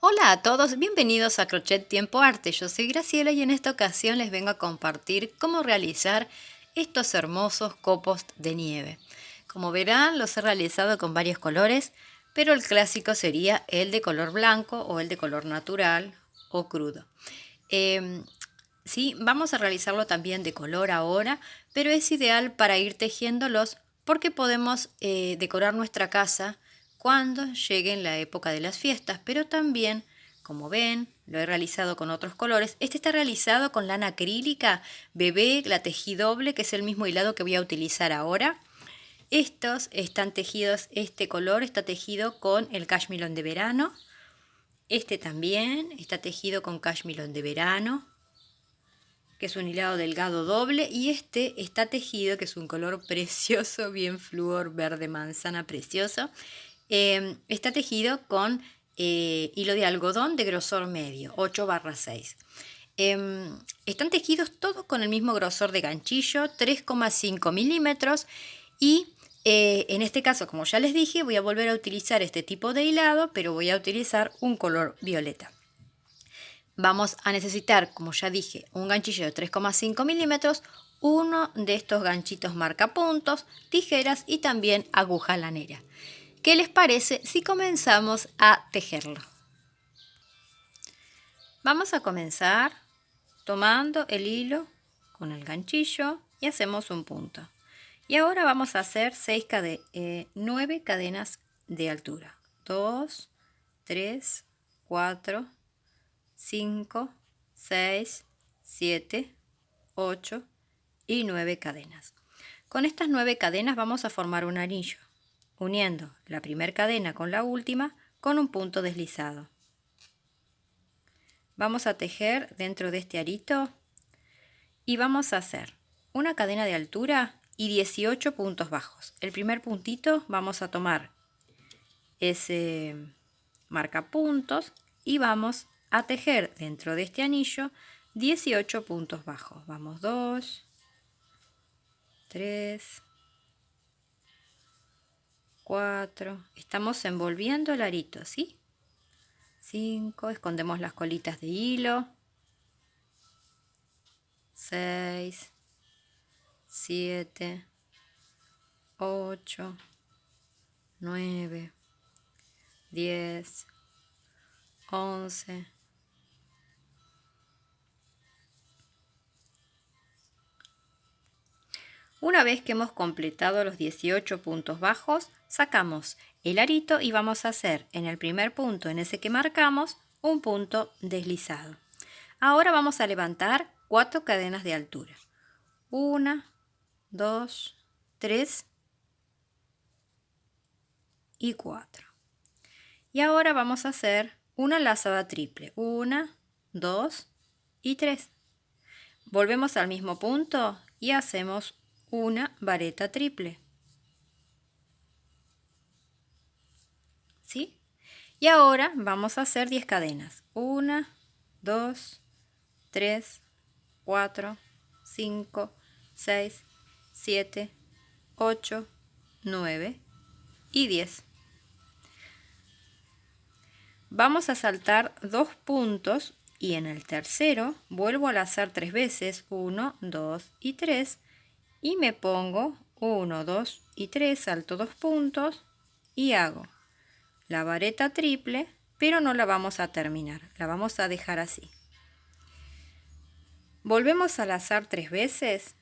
Hola a todos, bienvenidos a Crochet Tiempo Arte. Yo soy Graciela y en esta ocasión les vengo a compartir cómo realizar estos hermosos copos de nieve. Como verán, los he realizado con varios colores, pero el clásico sería el de color blanco o el de color natural o crudo. Sí, vamos a realizarlo también de color ahora, pero es ideal para ir tejiéndolos porque podemos decorar nuestra casa cuando llegue la época de las fiestas, pero también, como ven, lo he realizado con otros colores. Este está realizado con lana acrílica bebé, la tejí doble, que es el mismo hilado que voy a utilizar ahora. Estos están tejidos, este color está tejido con el cashmilón de verano. Este también está tejido con cashmilón de verano, que es un hilado delgado doble, y este está tejido, que es un color precioso, bien flúor, verde manzana, precioso. Está tejido con hilo de algodón de grosor medio, 8/6. Están tejidos todos con el mismo grosor de ganchillo, 3,5 milímetros, y en este caso, como ya les dije, voy a volver a utilizar este tipo de hilado, pero voy a utilizar un color violeta. Vamos a necesitar, como ya dije, un ganchillo de 3,5 milímetros, uno de estos ganchitos marcapuntos, tijeras y también aguja lanera. ¿Qué les parece si comenzamos a tejerlo? Vamos a comenzar tomando el hilo con el ganchillo y hacemos un punto. Y ahora vamos a hacer 9 cadenas de altura. 2, 3, 4, 5, 6, 7, 8 y 9 cadenas. Con estas 9 cadenas vamos a formar un anillo, uniendo la primera cadena con la última con un punto deslizado. Vamos a tejer dentro de este arito y vamos a hacer una cadena de altura y 18 puntos bajos. El primer puntito vamos a tomar ese marcapuntos y vamos a tejer dentro de este anillo 18 puntos bajos. Vamos 2, 3, 4. Estamos envolviendo el arito, ¿sí? 5, escondemos las colitas de hilo. 6, 7, 8, 9, 10, 11, 1 vez que hemos completado los 18 puntos bajos, sacamos el arito y vamos a hacer en el primer punto, en ese que marcamos, un punto deslizado. Ahora vamos a levantar 4 cadenas de altura. 1, 2, 3 y 4. Y ahora vamos a hacer una lazada triple. 1, 2 y 3. Volvemos al mismo punto y hacemos una vareta triple. ¿Sí? Y ahora vamos a hacer 10 cadenas. 1, 2, 3, 4, 5, 6, 7, 8, 9 y 10. Vamos a saltar 2 puntos y en el tercero vuelvo a lazar 3 veces, 1, 2 y 3, y me pongo 1, 2 y 3, salto 2 puntos y hago la vareta triple, pero no la vamos a terminar, la vamos a dejar así. Volvemos a lazar 3 veces,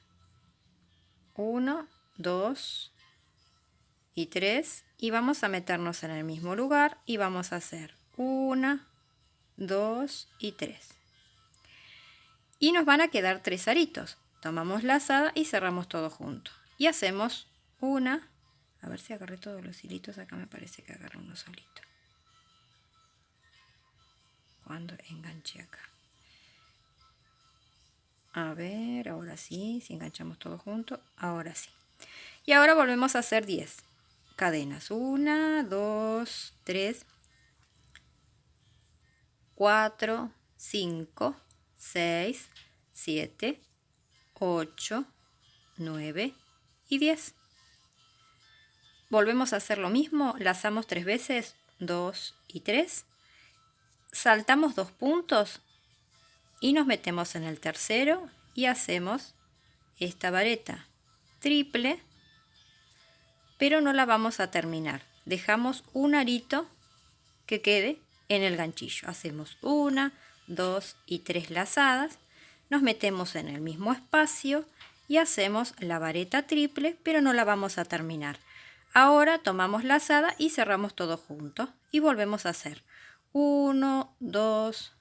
1, 2 y 3, y vamos a meternos en el mismo lugar y vamos a hacer 1, 2 y 3. Y nos van a quedar 3 aritos. Tomamos lazada y cerramos todo junto. Y hacemos una, a ver si agarré todos los hilitos, acá me parece que agarré uno solito. Cuando enganché acá. A ver, ahora sí, si enganchamos todo junto, ahora sí. Y ahora volvemos a hacer 10 cadenas. 1, 2, 3, 4, 5, 6, 7, 8, 9 y 10. Volvemos a hacer lo mismo, lazamos 3 veces, 2 y 3. saltamos 2 puntos y nos metemos en el tercero y hacemos esta vareta triple, pero no la vamos a terminar. Dejamos un arito que quede en el ganchillo. Hacemos 1, 2 y 3 lazadas. Nos metemos en el mismo espacio y hacemos la vareta triple, pero no la vamos a terminar. Ahora tomamos lazada y cerramos todo junto y volvemos a hacer 1, 2,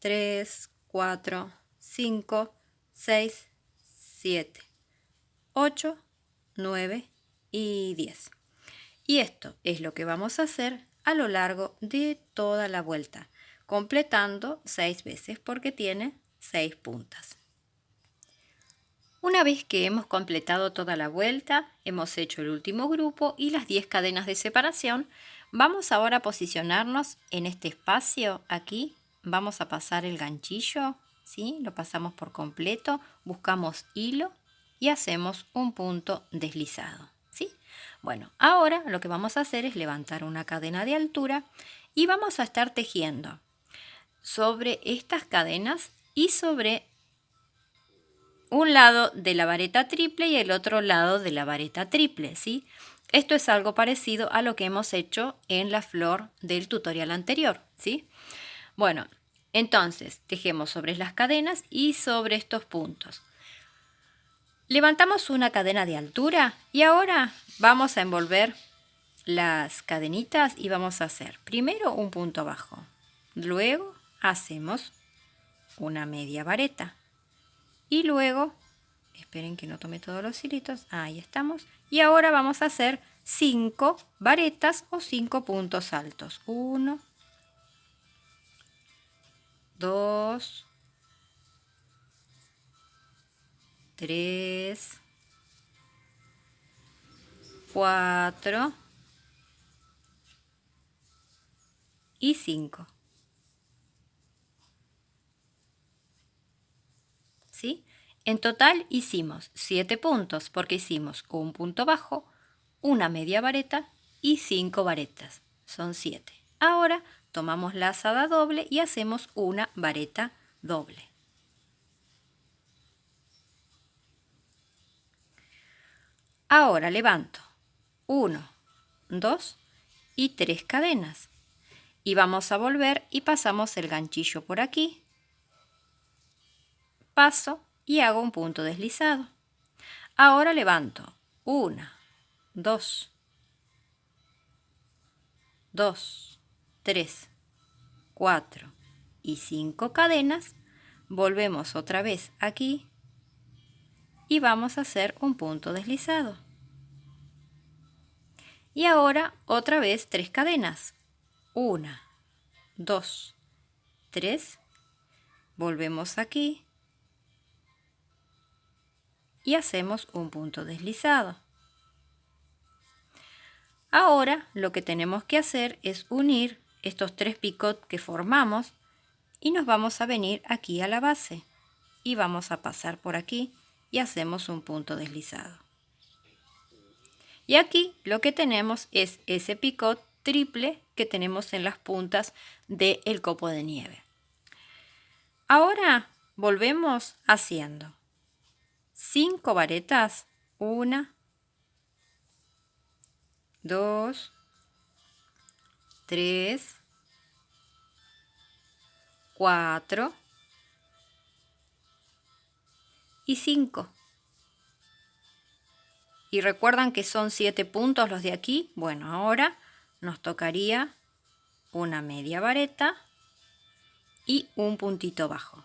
3, 4, 5, 6, 7, 8, 9 y 10. Y esto es lo que vamos a hacer a lo largo de toda la vuelta, completando 6 veces porque tiene 6 puntas. Una vez que hemos completado toda la vuelta, hemos hecho el último grupo y las 10 cadenas de separación, vamos ahora a posicionarnos en este espacio aquí. Vamos a pasar el ganchillo, ¿sí? Lo pasamos por completo, buscamos hilo y hacemos un punto deslizado, ¿sí? Bueno, ahora lo que vamos a hacer es levantar una cadena de altura y vamos a estar tejiendo sobre estas cadenas y sobre un lado de la vareta triple y el otro lado de la vareta triple, ¿sí? Esto es algo parecido a lo que hemos hecho en la flor del tutorial anterior, ¿sí? Bueno, entonces tejemos sobre las cadenas y sobre estos puntos. Levantamos una cadena de altura y ahora vamos a envolver las cadenitas y vamos a hacer primero un punto bajo. Luego hacemos una media vareta. Y luego, esperen que no tome todos los hilitos, ahí estamos. Y ahora vamos a hacer 5 varetas o 5 puntos altos. 1, 2, 3, 4 y 5. ¿Sí? En total hicimos 7 puntos porque hicimos un punto bajo, una media vareta y 5 varetas. Son 7. Ahora tomamos lazada doble y hacemos una vareta doble. Ahora levanto 1, 2 y 3 cadenas. Y vamos a volver y pasamos el ganchillo por aquí. Paso y hago un punto deslizado. Ahora levanto 1, 2, 3, 4 y 5 cadenas. Volvemos otra vez aquí y vamos a hacer un punto deslizado. Y ahora otra vez 3 cadenas. 1, 2, 3. Volvemos aquí y hacemos un punto deslizado. Ahora lo que tenemos que hacer es unir estos 3 picots que formamos y nos vamos a venir aquí a la base y vamos a pasar por aquí y hacemos un punto deslizado. Y aquí lo que tenemos es ese picot triple que tenemos en las puntas del copo de nieve. Ahora volvemos haciendo 5 varetas, 1, 2, 3, 4 y 5. Y recuerdan que son 7 puntos los de aquí. Bueno, ahora nos tocaría una media vareta y un puntito bajo.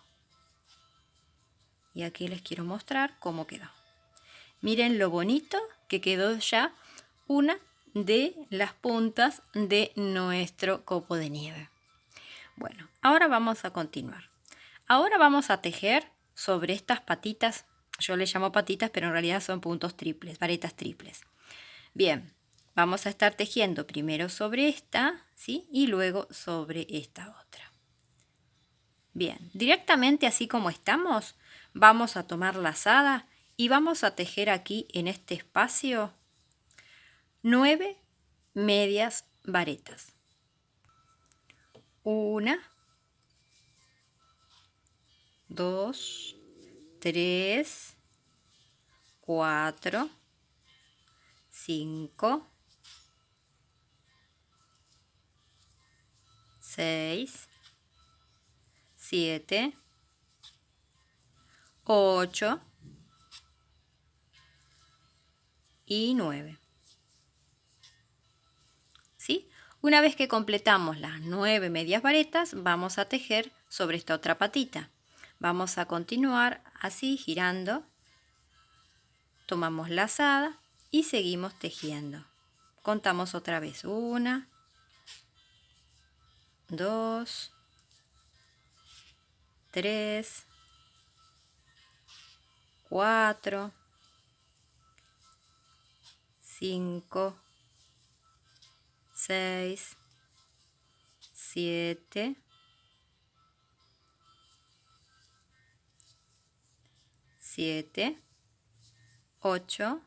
Y aquí les quiero mostrar cómo quedó. Miren lo bonito que quedó ya una de las puntas de nuestro copo de nieve. Bueno, ahora vamos a continuar. Ahora vamos a tejer sobre estas patitas. Yo les llamo patitas, pero en realidad son puntos triples, varetas triples. Bien, vamos a estar tejiendo primero sobre esta, ¿sí? Y luego sobre esta otra. Bien, directamente así como estamos, vamos a tomar lazada y vamos a tejer aquí en este espacio 9 medias varetas. 1, 2, 3, 4, 5, 6, 7, 8 y 9. ¿Sí? Una vez que completamos las 9 medias varetas, vamos a tejer sobre esta otra patita. Vamos a continuar así girando. Tomamos lazada y seguimos tejiendo. Contamos otra vez. 1, 2, 3, 4, 5, 6, 7, 8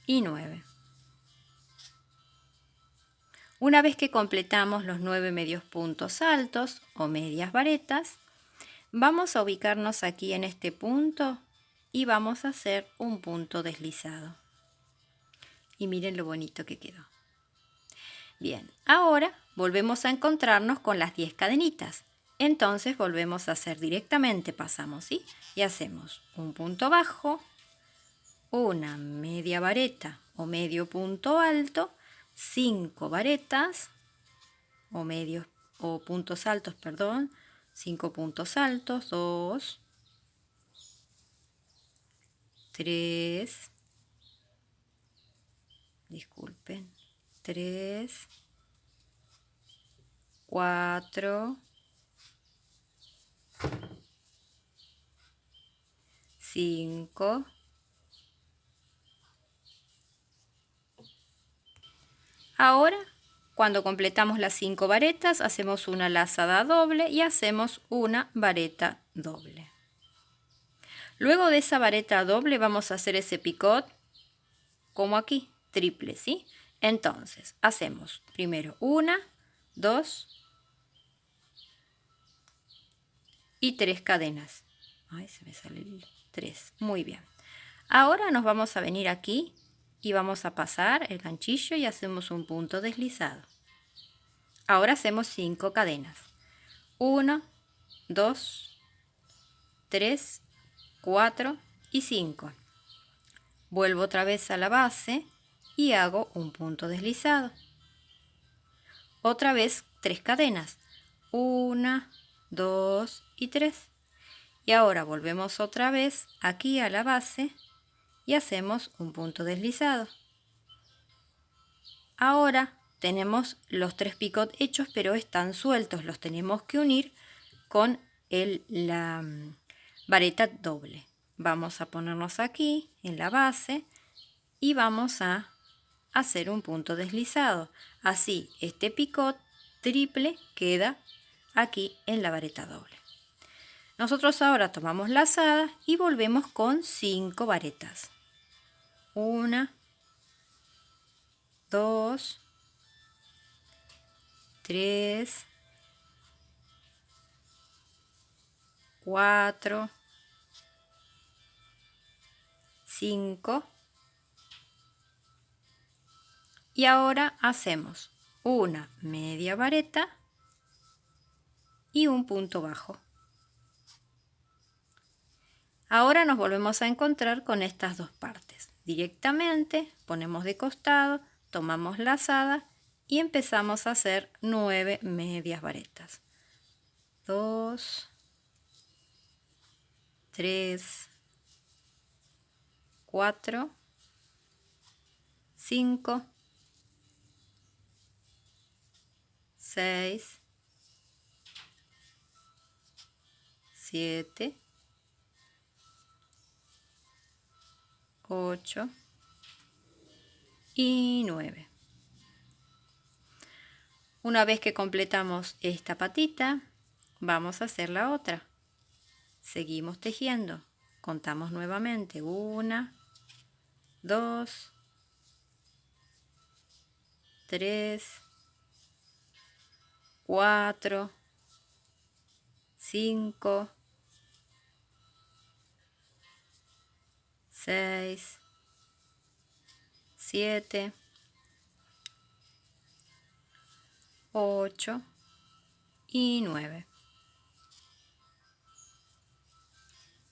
y 9. Una vez que completamos los 9 medios puntos altos o medias varetas, vamos a ubicarnos aquí en este punto y vamos a hacer un punto deslizado. Y miren lo bonito que quedó. Bien, ahora volvemos a encontrarnos con las 10 cadenitas. Entonces volvemos a hacer directamente, pasamos, ¿sí? Y hacemos un punto bajo, una media vareta o medio punto alto, 5 varetas o puntos altos, perdón, 5 puntos altos, 2, 3, disculpen, 3, 4, 5, ahora, cuando completamos las 5 varetas, hacemos una lazada doble y hacemos una vareta doble. Luego de esa vareta doble vamos a hacer ese picot como aquí, triple, ¿sí? Entonces, hacemos primero 1, 2 y 3 cadenas. Ay, se me sale el 3. Muy bien. Ahora nos vamos a venir aquí y vamos a pasar el ganchillo y hacemos un punto deslizado. Ahora hacemos 5 cadenas. 1, 2, 3, 4 y 5. Vuelvo otra vez a la base y hago un punto deslizado. Otra vez 3 cadenas. 1, 2 y 3. Y ahora volvemos otra vez aquí a la base y hacemos un punto deslizado. Ahora tenemos los 3 picot hechos, pero están sueltos. Los tenemos que unir con la vareta doble. Vamos a ponernos aquí en la base y vamos a hacer un punto deslizado. Así este picot triple queda aquí en la vareta doble. Nosotros ahora tomamos lazada y volvemos con 5 varetas. 1, 2, 3, 4, 5 y ahora hacemos una media vareta y un punto bajo. Ahora nos volvemos a encontrar con estas dos partes. Directamente ponemos de costado, tomamos lazada y empezamos a hacer 9 medias varetas. 2, 3, 4, 5, 6, 7, 8 y 9. Una vez que completamos esta patita, vamos a hacer la otra. Seguimos tejiendo. Contamos nuevamente. 1, 2, 3, 4, 5, 6, 7, 8 y 9.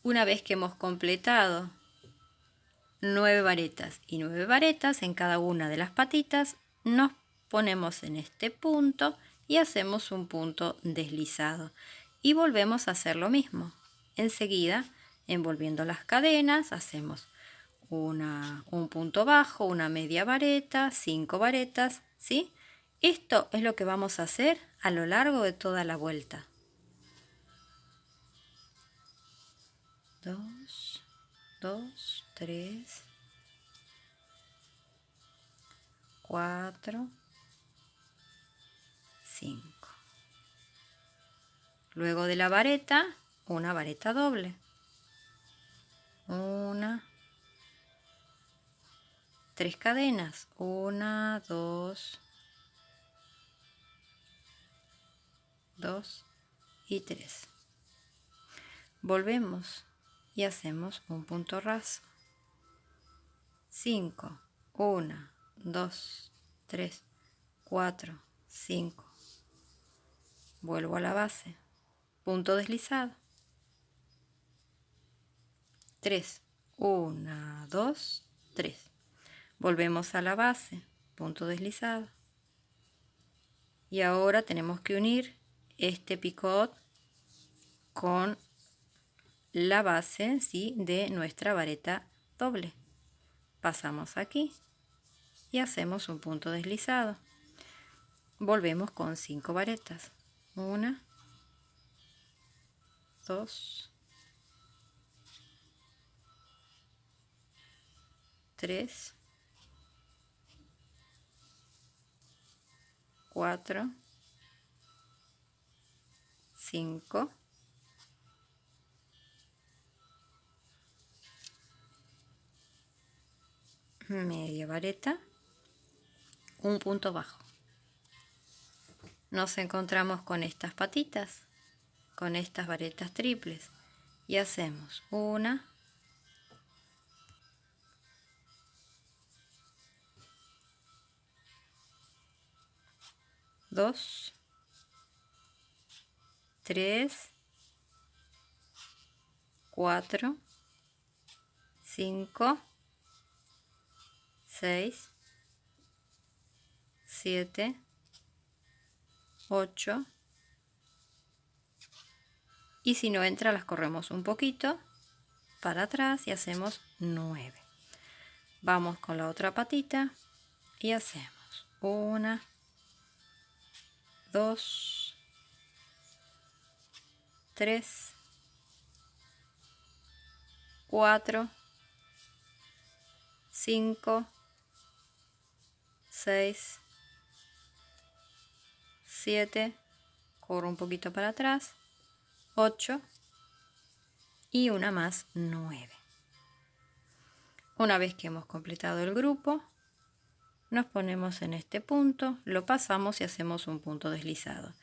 Una vez que hemos completado 9 varetas y 9 varetas en cada una de las patitas, nos ponemos en este punto y hacemos un punto deslizado. Y volvemos a hacer lo mismo. Enseguida, envolviendo las cadenas, hacemos un punto bajo, una media vareta, 5 varetas, ¿sí? Esto es lo que vamos a hacer a lo largo de toda la vuelta. 2, 2, 3, 4, 5. Luego de la vareta, una vareta doble. 1, 3 cadenas. 1, 2, 2 y 3. Volvemos y hacemos un punto raso. 5, 1, 2, 3, 4, 5. Vuelvo a la base. Punto deslizado. 3, 1, 2, 3. Volvemos a la base. Punto deslizado. Y ahora tenemos que unir este picot con la base, ¿sí?, de nuestra vareta doble. Pasamos aquí y hacemos un punto deslizado. Volvemos con 5 varetas. 1, 2, 3, 4, 5, media vareta, un punto bajo. Nos encontramos con estas patitas, con estas varetas triples, y hacemos 1, 2, 3, 4, 5, 6, 7, 8, y si no entra las corremos un poquito para atrás y hacemos 9. Vamos con la otra patita y hacemos 1, 2, 3, 4, 5, 6, 7, corro un poquito para atrás, 8 y una más, 9. Una vez que hemos completado el grupo, nos ponemos en este punto, lo pasamos y hacemos un punto deslizado.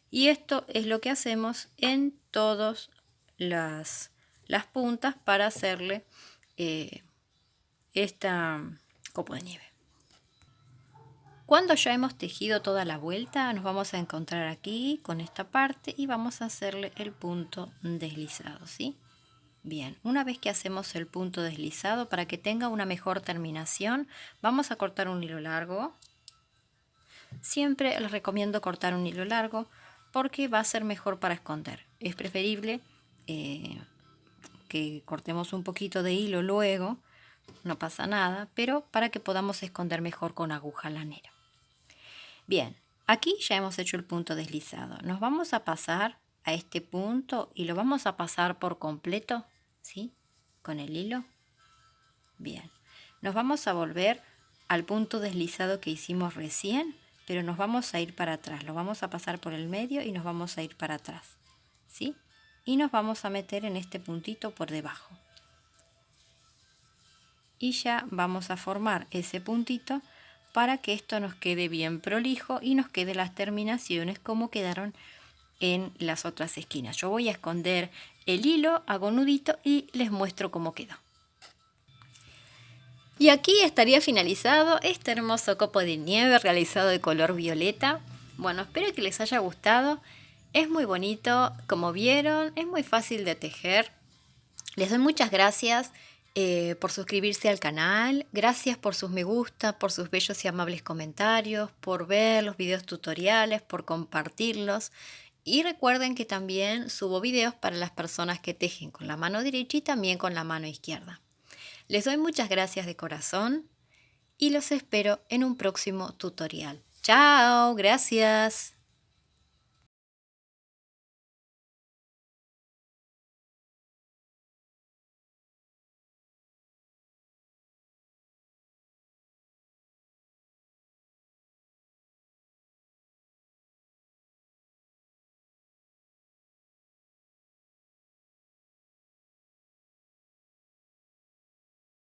Y esto es lo que hacemos en todas las puntas para hacerle esta copo de nieve. Cuando ya hemos tejido toda la vuelta, nos vamos a encontrar aquí con esta parte y vamos a hacerle el punto deslizado, ¿sí? Bien, una vez que hacemos el punto deslizado, para que tenga una mejor terminación, vamos a cortar un hilo largo. Siempre les recomiendo cortar un hilo largo porque va a ser mejor para esconder. Es preferible que cortemos un poquito de hilo luego, no pasa nada, pero para que podamos esconder mejor con aguja lanera. Bien, aquí ya hemos hecho el punto deslizado. Nos vamos a pasar a este punto y lo vamos a pasar por completo, ¿sí?, con el hilo. Bien, nos vamos a volver al punto deslizado que hicimos recién, pero nos vamos a ir para atrás. Lo vamos a pasar por el medio y nos vamos a ir para atrás, ¿sí? Y nos vamos a meter en este puntito por debajo. Y ya vamos a formar ese puntito para que esto nos quede bien prolijo y nos queden las terminaciones como quedaron en las otras esquinas. Yo voy a esconder el hilo, hago nudito y les muestro cómo quedó. Y aquí estaría finalizado este hermoso copo de nieve realizado de color violeta. Bueno, espero que les haya gustado. Es muy bonito, como vieron, es muy fácil de tejer. Les doy muchas gracias por suscribirse al canal. Gracias por sus me gusta, por sus bellos y amables comentarios, por ver los videos tutoriales, por compartirlos. Y recuerden que también subo videos para las personas que tejen con la mano derecha y también con la mano izquierda. Les doy muchas gracias de corazón y los espero en un próximo tutorial. ¡Chao! Gracias.